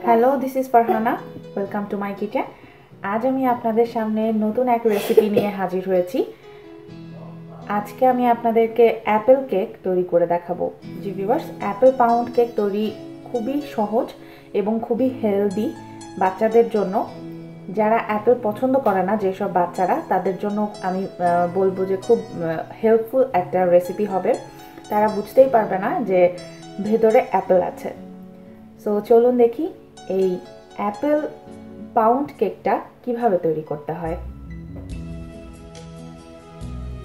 Hello, this is Farhana. Welcome to my kitchen. আজ আমি আপনাদের সামনে নতুন এক রেসিপি নিয়ে হাজির হয়েছি। আজকে আমি আপনাদেরকে অ্যাপেল কেক তৈরি করে দেখাবো। জি ভিউয়ার্স, অ্যাপেল পাউন্ড কেক তৈরি খুবই সহজ এবং খুবই হেলদি বাচ্চাদের জন্য। যারা অ্যাপেল পছন্দ করে না, যেসব বাচ্চারা, তাদের জন্য আমি বলবো যে খুব হেল্পফুল একটা রেসিপি হবে। তারা বুঝতেই পারবে না যে ভেতরে অ্যাপেল আছে। সো চলুন দেখি এই অ্যাপেল পাউন্ড কেকটা কিভাবে তৈরি করতে হয়।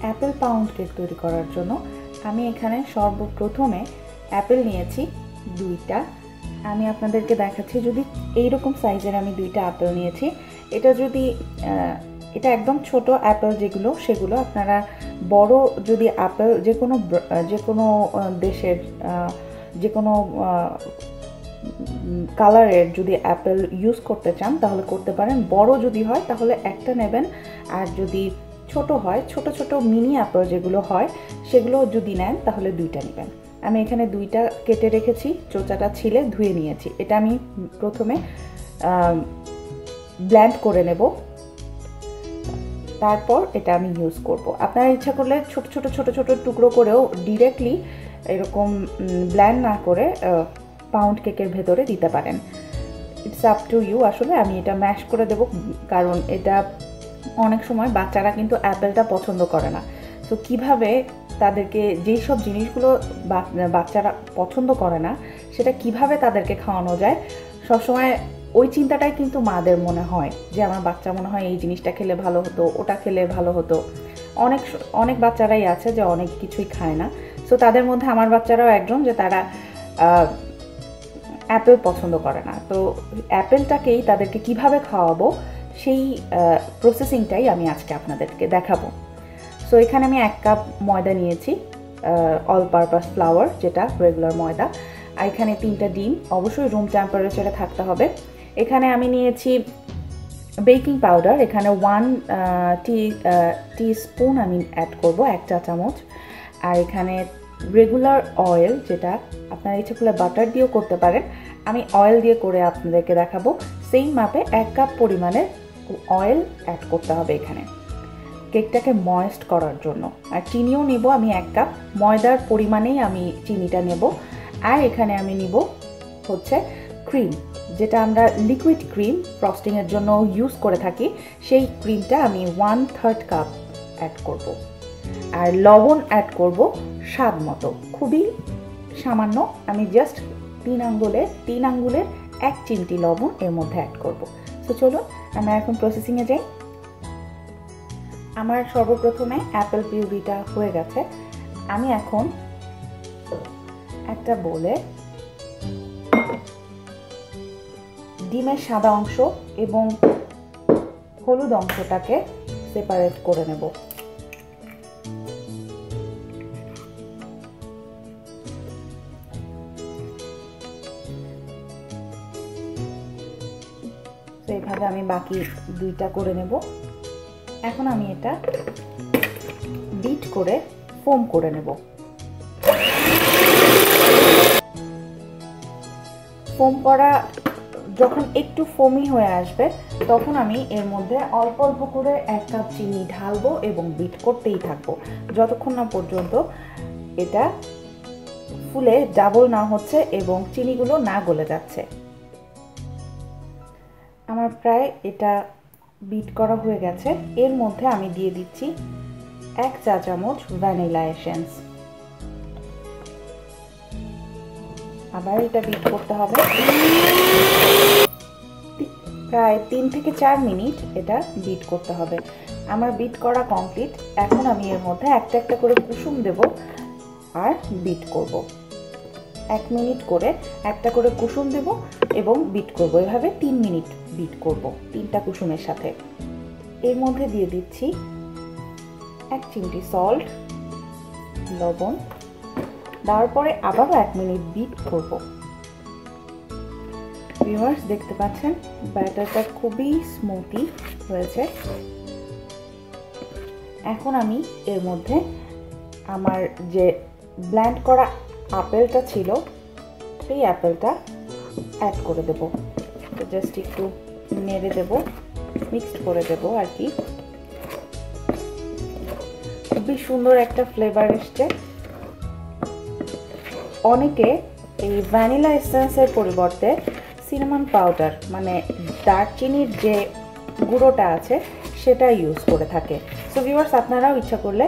অ্যাপেল পাউন্ড কেক তৈরি করার জন্য আমি এখানে সর্বপ্রথমে অ্যাপেল নিয়েছি দুইটা। আমি আপনাদেরকে দেখাচ্ছি, যদি এইরকম সাইজের আমি দুইটা অ্যাপেল নিয়েছি। এটা একদম ছোট অ্যাপেল যেগুলো, সেগুলো আপনারা বড় যদি অ্যাপেল যে কোনো দেশের যে কোনো কালারের যদি অ্যাপেল ইউজ করতে চান তাহলে করতে পারেন। বড় যদি হয় তাহলে একটা নেবেন, আর যদি ছোট হয়, ছোট ছোট মিনি অ্যাপেল যেগুলো হয় সেগুলো যদি নেন তাহলে দুইটা নেবেন। আমি এখানে দুইটা কেটে রেখেছি, চোচাটা ছিলে ধুয়ে নিয়েছি। এটা আমি প্রথমে ব্লেন্ড করে নেব, তারপর এটা আমি ইউজ করব। আপনারা ইচ্ছা করলে ছোট ছোট ছোট ছোট টুকরো করেও ডিরেক্টলি এরকম ব্লেন্ড না করে পাউন্ড কেকের ভেতরে দিতে পারেন। It's up to you. আসলে আমি এটা ম্যাশ করে দেব, কারণ এটা অনেক সময় বাচ্চারা কিন্তু অ্যাপেলটা পছন্দ করে না। তো কিভাবে তাদেরকে যেই সব জিনিসগুলো বাচ্চারা পছন্দ করে না সেটা কিভাবে তাদেরকে খাওয়ানো যায়, সবসময় ওই চিন্তাটাই কিন্তু মাদের মনে হয় যে আমার বাচ্চা মনে হয় এই জিনিসটা খেলে ভালো হতো, ওটা খেলে ভালো হতো। অনেক বাচ্চারাই আছে যে অনেক কিছুই খায় না। সো তাদের মধ্যে আমার বাচ্চারাও একজন, যে তারা অ্যাপেল পছন্দ করে না। তো অ্যাপেলটাকেই তাদেরকে কিভাবে খাওয়াবো সেই প্রসেসিংটাই আমি আজকে আপনাদেরকে দেখাবো। সো এখানে আমি 1 কাপ ময়দা নিয়েছি, অল পারপাস ফ্লাওয়ার, যেটা রেগুলার ময়দা। আর এখানে 3টা ডিম, অবশ্যই রুম টেম্পারেচারে থাকতে হবে। এখানে আমি নিয়েছি বেকিং পাউডার, এখানে 1 টিস্পুন আমি অ্যাড করব, 1 চা চামচ। আর এখানে রেগুলার অয়েল, যেটা আপনারা ইচ্ছে করলে বাটার দিয়েও করতে পারেন, আমি অয়েল দিয়ে করে আপনাদেরকে দেখাবো। সেই মাপে 1 কাপ পরিমাণের অয়েল অ্যাড করতে হবে এখানে কেকটাকে ময়েস্ট করার জন্য। আর চিনিও নেব আমি 1 কাপ, ময়দার পরিমাণেই আমি চিনিটা নেব। আর এখানে আমি নিব হচ্ছে ক্রিম, যেটা আমরা লিকুইড ক্রিম ফ্রস্টিংয়ের জন্য ইউজ করে থাকি, সেই ক্রিমটা আমি 1/3 কাপ অ্যাড করব। আর লবণ অ্যাড করব স্বাদ মতো, খুবই সামান্য। আমি জাস্ট 3 আঙ্গুলের 1 চিমটি লবণ এর মধ্যে অ্যাড করব। তো চলুন আমরা এখন প্রসেসিংয়ে যাই। আমার সর্বপ্রথমে অ্যাপেল পিউরিটা হয়ে গেছে। আমি এখন একটা বলে ডিমের সাদা অংশ এবং হলুদ অংশটাকে সেপারেট করে নেব। তো এইভাবে আমি বাকি 2টা করে নেব। এখন আমি এটা বিট করে ফোম করে নেব। ফোম করা যখন একটু ফোমি হয়ে আসবে তখন আমি এর মধ্যে অল্প অল্প করে 1 কাপ চিনি ঢালবো এবং বিট করতেই থাকবো যতক্ষণ না পর্যন্ত এটা ফুলে ডাবল না হচ্ছে এবং চিনিগুলো না গলে যাচ্ছে। আমার প্রায় এটা বিট করা হয়ে গেছে। এর মধ্যে আমি দিয়ে দিচ্ছি 1 চা চামচ ভ্যানিলা এসেন্স। আবার এটা বিট করতে হবে প্রায় 3 থেকে 4 মিনিট। এটা বিট করতে হবে। আমার বিট করা কমপ্লিট। এখন আমি এর মধ্যে একটা একটা করে কুসুম দেব আর বিট করব। 1 মিনিট করে একটা করে কুসুম দেব এবং বিট করব। এভাবে 3 মিনিট বিট করব 3টা কুসুমের সাথে। এর মধ্যে দিয়ে দিচ্ছি 1 চিমটি সল্ট, লবণ। দেওয়ার পরে আবারও 1 মিনিট বিট করব। ভিউয়ার্স, দেখতে পাচ্ছেন ব্যাটারটা খুবই স্মুথি হয়েছে। এখন আমি এর মধ্যে আমার যে ব্লেন্ড করা আপেলটা ছিল সেই অ্যাপেলটা অ্যাড করে দেব। তো জাস্ট একটু নেড়ে দেব, মিক্সড করে দেব আর কি। খুবই সুন্দর একটা ফ্লেভার এসছে। অনেকে এই ভ্যানিলা এসেন্সের পরিবর্তে সিনামন পাউডার মানে দারচিনির যে গুঁড়োটা আছে সেটা ইউজ করে থাকে। সো ভিউয়ার্স, আপনারাও ইচ্ছা করলে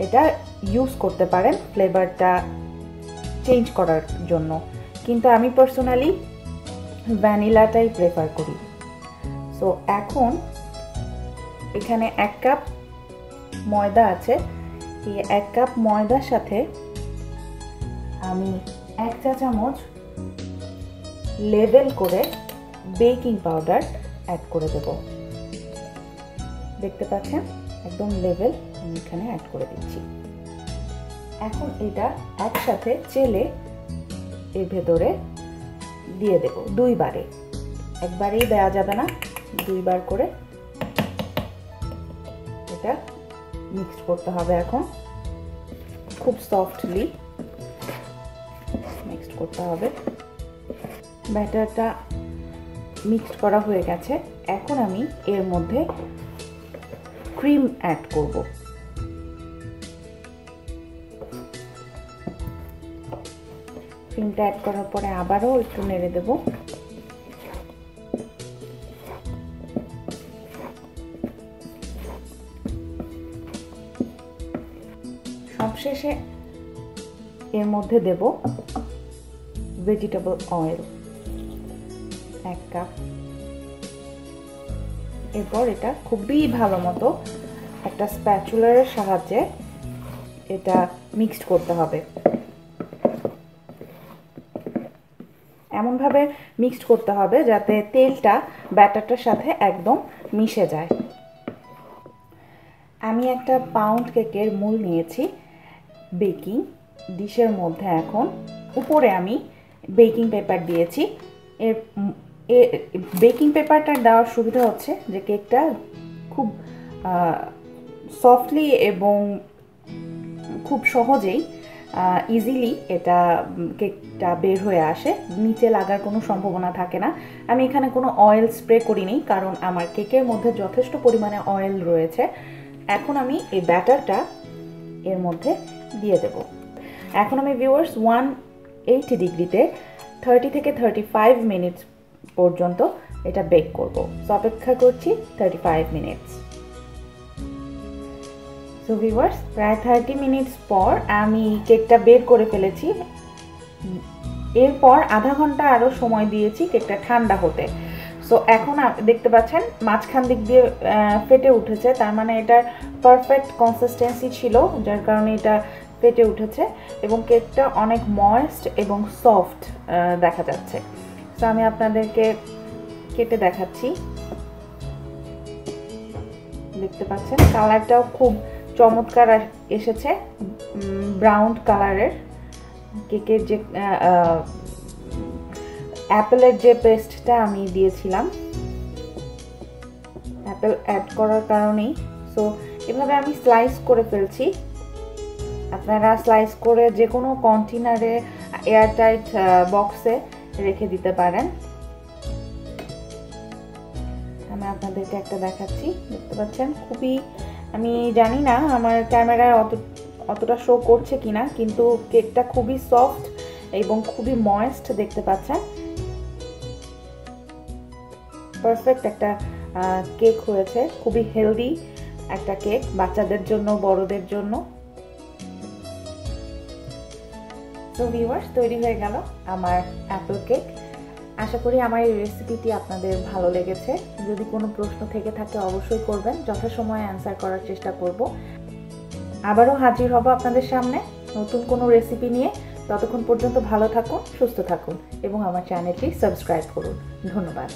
এটা ইউজ করতে পারেন ফ্লেভারটা চেঞ্জ করার জন্য, কিন্তু আমি পার্সোনালি ভ্যানিলাটাই প্রেফার করি। সো এখন এখানে 1 কাপ ময়দা আছে। এই 1 কাপ ময়দার সাথে আমি 1 চা চামচ লেভেল করে বেকিং পাউডার অ্যাড করে দেব। দেখতে পাচ্ছেন একদম লেভেল আমি এখানে অ্যাড করে দিচ্ছি। এখন এটা একসাথে চেলে এর ভেতরে দিয়ে দেব 2 বারে। একবারেই দেওয়া যাবে না, 2 বার করে এটা মিক্স করতে হবে। এখন খুব সফটলি মিক্সড করতে হবে। ব্যাটারটা মিক্সড করা হয়ে গেছে। এখন আমি এর মধ্যে ক্রিম অ্যাড করব। ক্রিমটা অ্যাড করার পরে আবারও একটু নেড়ে দেব। সবশেষে এর মধ্যে দেব ভেজিটেবল অয়েল 1 কাপ। এরপর এটা খুবই ভালো মতো একটা স্প্যাচুলারের সাহায্যে এটা মিক্সড করতে হবে। এমনভাবে মিক্সড করতে হবে যাতে তেলটা ব্যাটারটার সাথে একদম মিশে যায়। আমি একটা পাউন্ড কেকের মোল নিয়েছি বেকিং ডিশের মধ্যে। এখন উপরে আমি বেকিং পেপার দিয়েছি। এর বেকিং পেপারটা দেওয়ার সুবিধা হচ্ছে যে কেকটা খুব সফটলি এবং খুব সহজেই ইজিলি এটা কেকটা বের হয়ে আসে, নিচে লাগার কোনো সম্ভাবনা থাকে না। আমি এখানে কোনো অয়েল স্প্রে করিনি কারণ আমার কেকের মধ্যে যথেষ্ট পরিমাণে অয়েল রয়েছে। এখন আমি এই ব্যাটারটা এর মধ্যে দিয়ে দেব। এখন আমি ভিউয়ার্স 180 ডিগ্রিতে 30 থেকে 35 মিনিট পর্যন্ত এটা বেক করব। সো অপেক্ষা করছি 35 মিনিটস। সো ভিউয়ার্স, প্রায় 30 মিনিটস পর আমি কেকটা বের করে ফেলেছি। এরপর আধা ঘন্টা আরও সময় দিয়েছি কেকটা ঠান্ডা হতে। সো এখন দেখতে পাচ্ছেন মাঝখান দিক দিয়ে ফেটে উঠেছে, তার মানে এটার পারফেক্ট কনসিস্টেন্সি ছিল, যার কারণে এটা ফেটে উঠেছে এবং কেকটা অনেক ময়েস্ট এবং সফট দেখা যাচ্ছে। সো আমি আপনাদেরকে কেটে দেখাচ্ছি। দেখতে পাচ্ছেন কালারটাও খুব চমৎকার এসেছে, ব্রাউন কালারের। কেকের যে অ্যাপেলের যে পেস্টটা আমি দিয়েছিলাম, অ্যাপেল অ্যাড করার কারণেই। সো এভাবে আমি স্লাইস করে ফেলছি। আপনারা স্লাইস করে যে কোনো কন্টেনারে এয়ারটাইট বক্সে রেখে দিতে পারেন। আমি আপনাদেরকে একটা দেখাচ্ছি। দেখতে পাচ্ছেন খুবই, আমি জানি না আমার ক্যামেরায় অতটা শো করছে কিনা, কিন্তু কেকটা খুবই সফট এবং খুবই ময়েস্ট দেখতে পাচ্ছেন। পারফেক্ট একটা কেক হয়েছে, খুবই হেলদি একটা কেক বাচ্চাদের জন্য বড়দের জন্য। তো ভিউয়ার্স, তৈরি হয়ে গেল আমার অ্যাপল কেক। আশা করি আমার এই রেসিপিটি আপনাদের ভালো লেগেছে। যদি কোনো প্রশ্ন থেকে থাকে অবশ্যই করবেন, যথাসময়ে অ্যান্সার করার চেষ্টা করব। আবারও হাজির হব আপনাদের সামনে নতুন কোনো রেসিপি নিয়ে। ততক্ষণ পর্যন্ত ভালো থাকুন, সুস্থ থাকুন এবং আমার চ্যানেলটি সাবস্ক্রাইব করুন। ধন্যবাদ।